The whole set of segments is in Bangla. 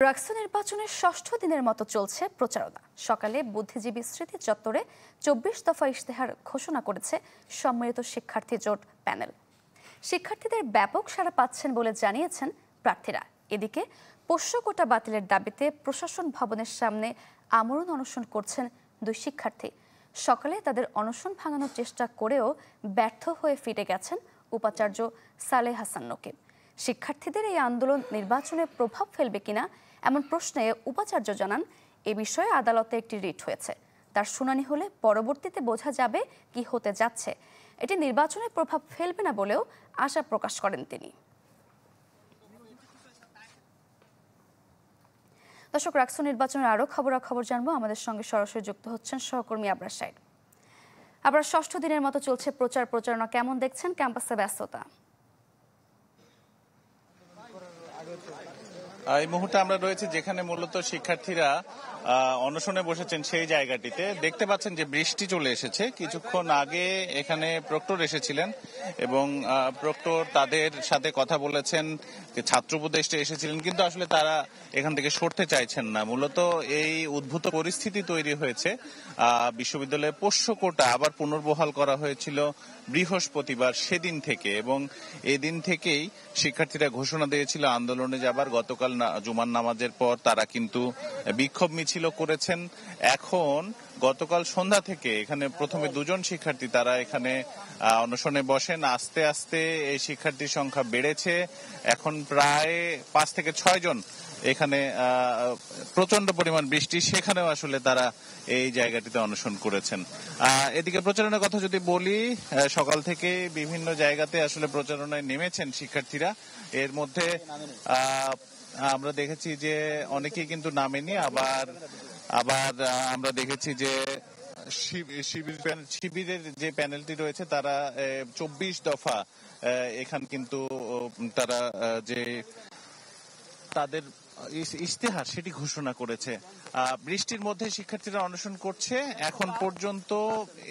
রাকসু নির্বাচনের ষষ্ঠ দিনের মতো চলছে প্রচারণা। সকালে বুদ্ধিজীবী স্মৃতি চত্বরে ২৪ দফা ইশতেহার ঘোষণা করেছে সম্মিলিত শিক্ষার্থী জোট প্যানেল। শিক্ষার্থীদের ব্যাপক সাড়া পাচ্ছেন বলে জানিয়েছেন প্রার্থীরা। এদিকে পোষ্য কোটা বাতিলের দাবিতে প্রশাসন ভবনের সামনে আমরণ অনশন করছেন দুই শিক্ষার্থী। সকালে তাদের অনশন ভাঙানোর চেষ্টা করেও ব্যর্থ হয়ে ফিরে গেছেন উপাচার্য সালেহ হাসান নকিব। শিক্ষার্থীদের এই আন্দোলন নির্বাচনে প্রভাব ফেলবে কিনা এমন প্রশ্নে উপাচার্য জানান, এ বিষয়ে আদালতে একটি রিট হয়েছে। তার শুনানি হলে পরবর্তীতে বোঝা যাবে কি হতে যাচ্ছে। এটি নির্বাচনে প্রভাব ফেলবে না বলেও আশা প্রকাশ করেন তিনি। দর্শক, রাকসু নির্বাচনের আরও খবরাখবর জানবো। আমাদের সঙ্গে সরাসরি যুক্ত হচ্ছেন সহকর্মী আবরার সাইদ। আবার ষষ্ঠ দিনের মতো চলছে প্রচারণা, কেমন দেখছেন ক্যাম্পাসে ব্যস্ততা? এই মুহূর্তে আমরা রয়েছে যেখানে মূলত শিক্ষার্থীরা অনশনে বসেছেন সেই জায়গাটিতে। দেখতে পাচ্ছেন যে বৃষ্টি চলে এসেছে। কিছুক্ষণ আগে এখানে প্রক্টর এসেছিলেন এবং প্রক্টর তাদের সাথে কথা বলেছেন, ছাত্র উপদেষ্টা এসেছিলেন, কিন্তু আসলে তারা এখান থেকে সরতে চাইছেন না। মূলত এই উদ্ভূত পরিস্থিতি তৈরি হয়েছে। বিশ্ববিদ্যালয়ে পোষ্য কোটা আবার পুনর্বহাল করা হয়েছিল বৃহস্পতিবার সেদিন থেকে, এবং এই দিন থেকেই শিক্ষার্থীরা ঘোষণা দিয়েছিল আন্দোলনে যাবার। গতকাল জুমার নামাজের পর তারা কিন্তু বিক্ষোভ মিছিল করেছেন। এখন গতকাল সন্ধ্যা থেকে এখানে প্রথমে দুজন শিক্ষার্থী তারা এখানে অনশনে বসেন। আস্তে আস্তে এই শিক্ষার্থীর সংখ্যা বেড়েছে, এখন প্রায় ৫ থেকে ৬ জন। এখানে প্রচন্ড পরিমাণ বৃষ্টি, সেখানেও আসলে তারা এই জায়গাটিতে অনশন করেছেন। এদিকে প্রচারণার কথা যদি বলি, সকাল থেকে বিভিন্ন জায়গাতে আসলে প্রচারণায় নেমেছেন শিক্ষার্থীরা। এর মধ্যে আমরা দেখেছি যে অনেকেই কিন্তু নামেনি, আবার আমরা দেখেছি যে শিবিরের যে প্যানেলটি রয়েছে তারা ২৪ দফা এখান কিন্তু তারা যে তাদের ইশতেহার সেটি ঘোষণা করেছে। বৃষ্টির মধ্যে শিক্ষার্থীরা অনশন করছে এখন পর্যন্ত।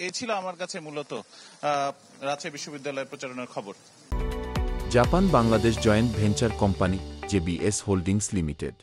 এ ছিল আমার কাছে মূলত রাজশাহী বিশ্ববিদ্যালয়ের প্রচারণার খবর। Japan Bangladesh joint venture company JBS holdings limited.